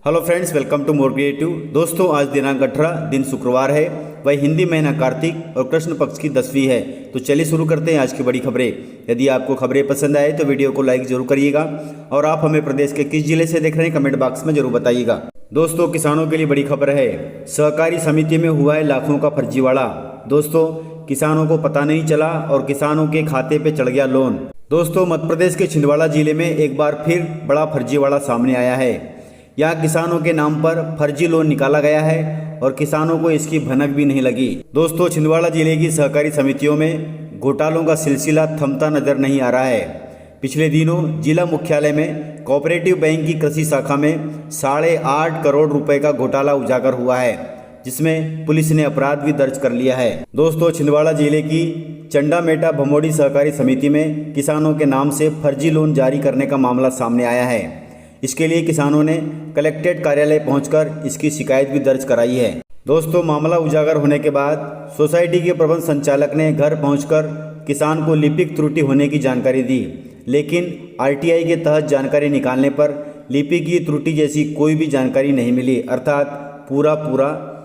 Hello friends, welcome to more creative. दोस्तों, आज दिनांक 18 दिन शुक्रवार है, वही हिंदी महीना कार्तिक और कृष्ण पक्ष की 10वीं है। तो चलिए शुरू करते हैं आज की बड़ी खबरें। यदि आपको खबरें पसंद आए तो वीडियो को लाइक जरूर करिएगा और आप हमें प्रदेश के किस जिले से देख रहे हैं कमेंट बॉक्स में जरूर बताइएगा। दोस्तों, किसानों के लिए बड़ी खबर है, सहकारी समिति में हुआ है लाखों का फर्जीवाड़ा। दोस्तों, किसानों को पता नहीं चला और किसानों के खाते पे चढ़ गया लोन। दोस्तों, मध्य प्रदेश के छिंदवाड़ा जिले में एक बार फिर बड़ा फर्जीवाड़ा सामने आया है। यहाँ किसानों के नाम पर फर्जी लोन निकाला गया है और किसानों को इसकी भनक भी नहीं लगी। दोस्तों, छिंदवाड़ा जिले की सहकारी समितियों में घोटालों का सिलसिला थमता नजर नहीं आ रहा है। पिछले दिनों जिला मुख्यालय में कोऑपरेटिव बैंक की कृषि शाखा में 8.5 करोड़ रुपए का घोटाला उजागर हुआ है, जिसमें पुलिस ने अपराध भी दर्ज कर लिया है। दोस्तों, छिंदवाड़ा जिले की चंडामेटा भमोड़ी सहकारी समिति में किसानों के नाम से फर्जी लोन जारी करने का मामला सामने आया है। इसके लिए किसानों ने कलेक्ट्रेट कार्यालय पहुंचकर इसकी शिकायत भी दर्ज कराई है। दोस्तों, मामला उजागर होने के बाद सोसाइटी के प्रबंध संचालक ने घर पहुंचकर किसान को लिपिक त्रुटि होने की जानकारी दी, लेकिन आरटीआई के तहत जानकारी निकालने पर लिपि की त्रुटि जैसी कोई भी जानकारी नहीं मिली, अर्थात पूरा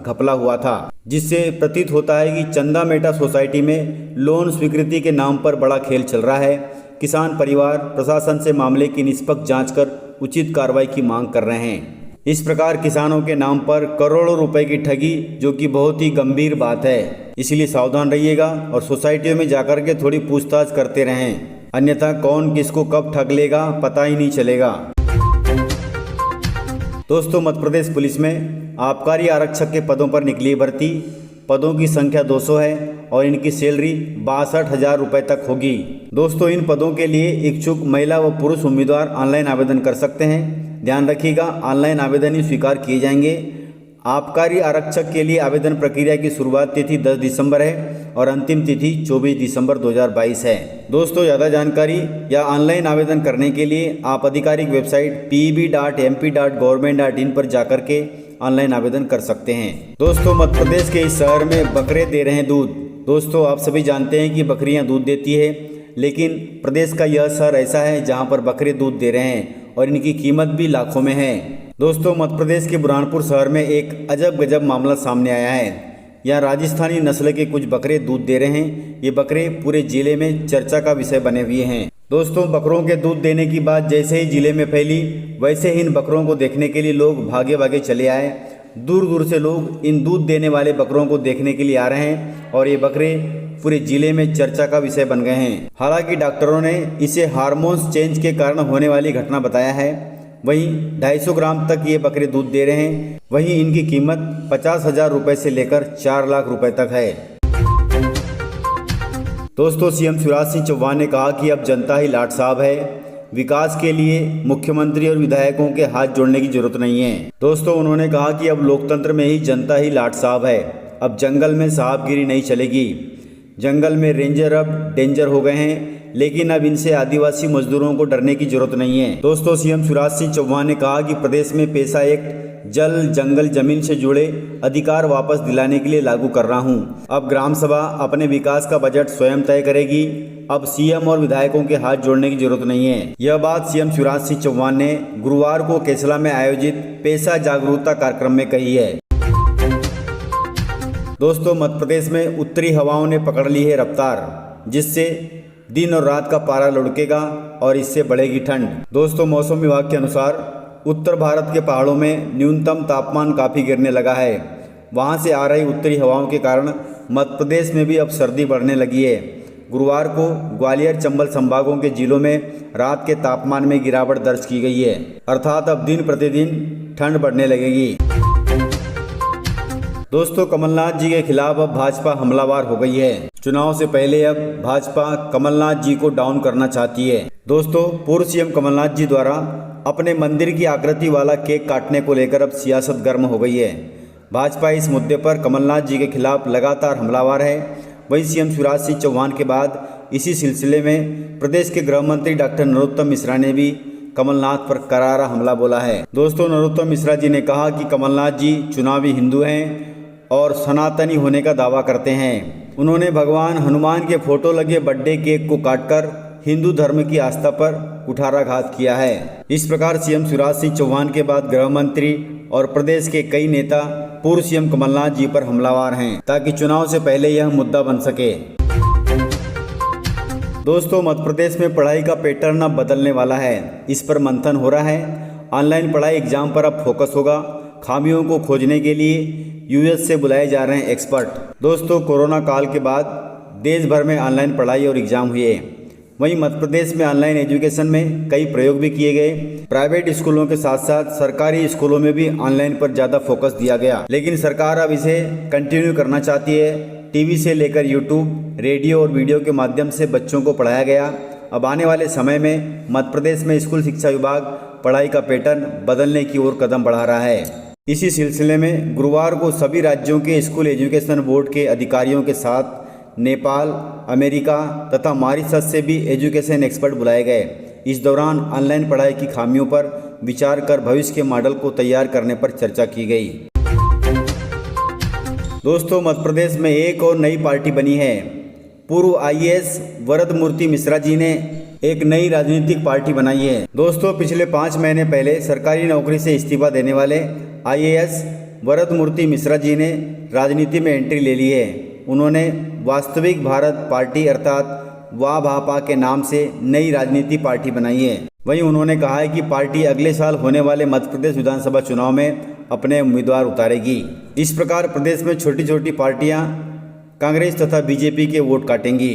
घपला हुआ था, जिससे प्रतीत होता है कि चंदामेटा सोसाइटी में लोन स्वीकृति के नाम पर बड़ा खेल चल रहा है। किसान परिवार प्रशासन से मामले की निष्पक्ष जांच कर उचित कार्रवाई की मांग कर रहे हैं। इस प्रकार किसानों के नाम पर करोड़ों रुपए की ठगी, जो कि बहुत ही गंभीर बात है, इसलिए सावधान रहिएगा और सोसाइटियों में जाकर के थोड़ी पूछताछ करते रहें, अन्यथा कौन किसको कब ठग लेगा पता ही नहीं चलेगा। दोस्तों, मध्य प्रदेश पुलिस में आबकारी आरक्षक के पदों पर निकली भर्ती। पदों की संख्या 200 है और इनकी सैलरी 62,000 रुपये तक होगी। दोस्तों, इन पदों के लिए इच्छुक महिला व पुरुष उम्मीदवार ऑनलाइन आवेदन कर सकते हैं। ध्यान रखिएगा, ऑनलाइन आवेदन ही स्वीकार किए जाएंगे। आबकारी आरक्षक के लिए आवेदन प्रक्रिया की शुरुआत तिथि 10 दिसंबर है और अंतिम तिथि 24 दिसंबर 2022 है। दोस्तों, ज़्यादा जानकारी या ऑनलाइन आवेदन करने के लिए आप आधिकारिक वेबसाइट peb.mp.government.in पर जाकर के ऑनलाइन आवेदन कर सकते हैं। दोस्तों, मध्य प्रदेश के इस शहर में बकरे दे रहे हैं दूध। दोस्तों, आप सभी जानते हैं कि बकरियां दूध देती है, लेकिन प्रदेश का यह शहर ऐसा है जहां पर बकरे दूध दे रहे हैं और इनकी कीमत भी लाखों में है। दोस्तों, मध्य प्रदेश के बुरहानपुर शहर में एक अजब गजब मामला सामने आया है। यहाँ राजस्थानी नस्ल के कुछ बकरे दूध दे रहे हैं। ये बकरे पूरे जिले में चर्चा का विषय बने हुए हैं। दोस्तों, बकरों के दूध देने की बात जैसे ही जिले में फैली, वैसे ही इन बकरों को देखने के लिए लोग भागे भागे चले आए। दूर दूर से लोग इन दूध देने वाले बकरों को देखने के लिए आ रहे हैं और ये बकरे पूरे जिले में चर्चा का विषय बन गए हैं। हालांकि डॉक्टरों ने इसे हार्मोन्स चेंज के कारण होने वाली घटना बताया है। वहीं 250 ग्राम तक ये बकरे दूध दे रहे हैं। वहीं इनकी कीमत 50,000 रुपये से लेकर 4 लाख रुपए तक है। दोस्तों, सीएम शिवराज सिंह चौहान ने कहा कि अब जनता ही लाट साहब है। विकास के लिए मुख्यमंत्री और विधायकों के हाथ जोड़ने की जरूरत नहीं है। दोस्तों, उन्होंने कहा कि अब लोकतंत्र में ही जनता ही लाट साहब है। अब जंगल में साहबगिरी नहीं चलेगी। जंगल में रेंजर अब डेंजर हो गए हैं, लेकिन अब इनसे आदिवासी मजदूरों को डरने की जरूरत नहीं है। दोस्तों, सीएम शिवराज सिंह चौहान ने कहा कि प्रदेश में पेशा एक्ट जल जंगल जमीन से जुड़े अधिकार वापस दिलाने के लिए लागू कर रहा हूं। अब ग्राम सभा अपने विकास का बजट स्वयं तय करेगी। अब सीएम और विधायकों के हाथ जोड़ने की जरूरत नहीं है। यह बात सीएम शिवराज सिंह चौहान ने गुरुवार को केसला में आयोजित पेशा जागरूकता कार्यक्रम में कही है। दोस्तों, मध्य प्रदेश में उत्तरी हवाओं ने पकड़ ली है रफ्तार, जिससे दिन और रात का पारा लुढ़केगा और इससे बढ़ेगी ठंड। दोस्तों, मौसम विभाग के अनुसार उत्तर भारत के पहाड़ों में न्यूनतम तापमान काफ़ी गिरने लगा है। वहां से आ रही उत्तरी हवाओं के कारण मध्य प्रदेश में भी अब सर्दी बढ़ने लगी है। गुरुवार को ग्वालियर चंबल संभागों के जिलों में रात के तापमान में गिरावट दर्ज की गई है, अर्थात अब दिन प्रतिदिन ठंड बढ़ने लगेगी। दोस्तों, कमलनाथ जी के खिलाफ अब भाजपा हमलावर हो गई है। चुनाव से पहले अब भाजपा कमलनाथ जी को डाउन करना चाहती है। दोस्तों, पूर्व सीएम कमलनाथ जी द्वारा अपने मंदिर की आकृति वाला केक काटने को लेकर अब सियासत गर्म हो गई है। भाजपा इस मुद्दे पर कमलनाथ जी के खिलाफ लगातार हमलावर है। वहीं सीएम शिवराज सिंह चौहान के बाद इसी सिलसिले में प्रदेश के गृह मंत्री डॉक्टर नरोत्तम मिश्रा ने भी कमलनाथ पर करारा हमला बोला है। दोस्तों, नरोत्तम मिश्रा जी ने कहा कि कमलनाथ जी चुनावी हिंदू हैं और सनातनी होने का दावा करते हैं। उन्होंने भगवान हनुमान के फोटो लगे बर्थडे केक को काटकर हिंदू धर्म की आस्था पर कुठाराघात किया है। इस प्रकार सीएम शिवराज सिंह चौहान के बाद गृह मंत्री और प्रदेश के कई नेता पूर्व सीएम कमलनाथ जी पर हमलावर हैं, ताकि चुनाव से पहले यह मुद्दा बन सके। दोस्तों, मध्य प्रदेश में पढ़ाई का पैटर्न अब बदलने वाला है, इस पर मंथन हो रहा है। ऑनलाइन पढ़ाई एग्जाम पर अब फोकस होगा। खामियों को खोजने के लिए यूएस से बुलाए जा रहे हैं एक्सपर्ट। दोस्तों, कोरोना काल के बाद देश भर में ऑनलाइन पढ़ाई और एग्जाम हुए। वहीं मध्य प्रदेश में ऑनलाइन एजुकेशन में कई प्रयोग भी किए गए। प्राइवेट स्कूलों के साथ साथ सरकारी स्कूलों में भी ऑनलाइन पर ज़्यादा फोकस दिया गया, लेकिन सरकार अब इसे कंटिन्यू करना चाहती है। टीवी से लेकर यूट्यूब, रेडियो और वीडियो के माध्यम से बच्चों को पढ़ाया गया। अब आने वाले समय में मध्य प्रदेश में स्कूल शिक्षा विभाग पढ़ाई का पैटर्न बदलने की ओर कदम बढ़ा रहा है। इसी सिलसिले में गुरुवार को सभी राज्यों के स्कूल एजुकेशन बोर्ड के अधिकारियों के साथ नेपाल, अमेरिका तथा मॉरिशस से भी एजुकेशन एक्सपर्ट बुलाए गए। इस दौरान ऑनलाइन पढ़ाई की खामियों पर विचार कर भविष्य के मॉडल को तैयार करने पर चर्चा की गई। दोस्तों, मध्य प्रदेश में एक और नई पार्टी बनी है। पूर्व आईएएस वरदमूर्ति मिश्रा जी ने एक नई राजनीतिक पार्टी बनाई है। दोस्तों, पिछले 5 महीने पहले सरकारी नौकरी से इस्तीफा देने वाले आईएएस वरदमूर्ति मिश्रा जी ने राजनीति में एंट्री ले ली है। उन्होंने वास्तविक भारत पार्टी अर्थात वाभापा के नाम से नई राजनीति पार्टी बनाई है। वहीं उन्होंने कहा है कि पार्टी अगले साल होने वाले मध्य प्रदेश विधानसभा चुनाव में अपने उम्मीदवार उतारेगी। इस प्रकार प्रदेश में छोटी छोटी पार्टियां कांग्रेस तथा बीजेपी के वोट काटेंगी।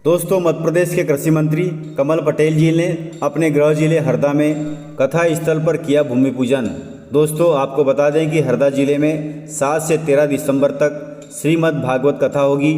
दोस्तों, मध्य प्रदेश के कृषि मंत्री कमल पटेल जी ने अपने गृह जिले हरदा में कथा स्थल पर किया भूमि पूजन। दोस्तों, आपको बता दें कि हरदा जिले में 7 से 13 दिसंबर तक श्रीमद् भागवत कथा होगी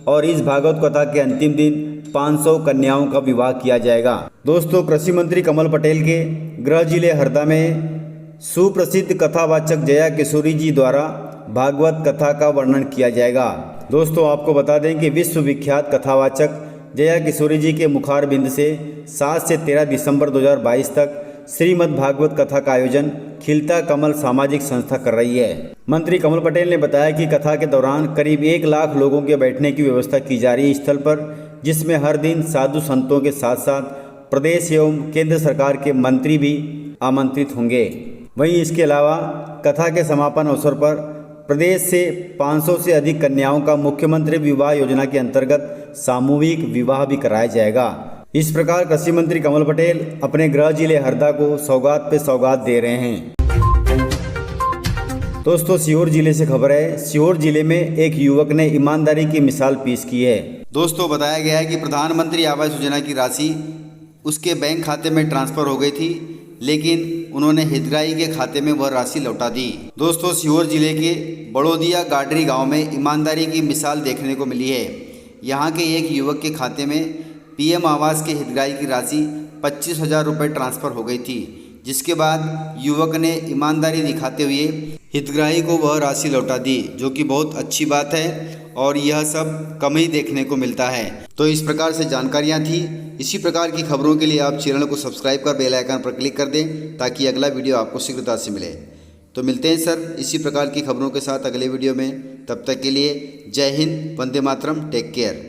और इस भागवत कथा के अंतिम दिन 500 कन्याओं का विवाह किया जाएगा। दोस्तों, कृषि मंत्री कमल पटेल के गृह जिले हरदा में सुप्रसिद्ध कथावाचक जया किशोरी जी द्वारा भागवत कथा का वर्णन किया जाएगा। दोस्तों, आपको बता दें कि विश्वविख्यात कथावाचक जया किशोरी जी के मुखारबिंद से 7 से 13 दिसंबर 2022 तक श्रीमद् भागवत कथा का आयोजन खिलता कमल सामाजिक संस्था कर रही है। मंत्री कमल पटेल ने बताया कि कथा के दौरान करीब 1 लाख लोगों के बैठने की व्यवस्था की जा रही है स्थल पर, जिसमें हर दिन साधु संतों के साथ साथ प्रदेश एवं केंद्र सरकार के मंत्री भी आमंत्रित होंगे। वहीं इसके अलावा कथा के समापन अवसर पर प्रदेश से 500 से अधिक कन्याओं का मुख्यमंत्री विवाह योजना के अंतर्गत सामूहिक विवाह भी कराया जाएगा। इस प्रकार कृषि मंत्री कमल पटेल अपने गृह जिले हरदा को सौगात पे सौगात दे रहे हैं। दोस्तों, सीहोर जिले से खबर है। सीहोर जिले में एक युवक ने ईमानदारी की मिसाल पेश की है। दोस्तों, बताया गया है कि प्रधानमंत्री आवास योजना की राशि उसके बैंक खाते में ट्रांसफर हो गई थी, लेकिन उन्होंने हितग्राही के खाते में वह राशि लौटा दी। दोस्तों, सीहोर जिले के बड़ोदिया गाडरी गांव में ईमानदारी की मिसाल देखने को मिली है। यहाँ के एक युवक के खाते में पीएम आवास के हितग्राही की राशि 25,000 रुपये ट्रांसफ़र हो गई थी, जिसके बाद युवक ने ईमानदारी दिखाते हुए हितग्राही को वह राशि लौटा दी, जो कि बहुत अच्छी बात है और यह सब कम ही देखने को मिलता है। तो इस प्रकार से जानकारियाँ थी। इसी प्रकार की खबरों के लिए आप चैनल को सब्सक्राइब कर बेल आइकन पर क्लिक कर दें, ताकि अगला वीडियो आपको शीघ्रता से मिले। तो मिलते हैं सर इसी प्रकार की खबरों के साथ अगले वीडियो में। तब तक के लिए जय हिंद, वंदे मातरम, टेक केयर।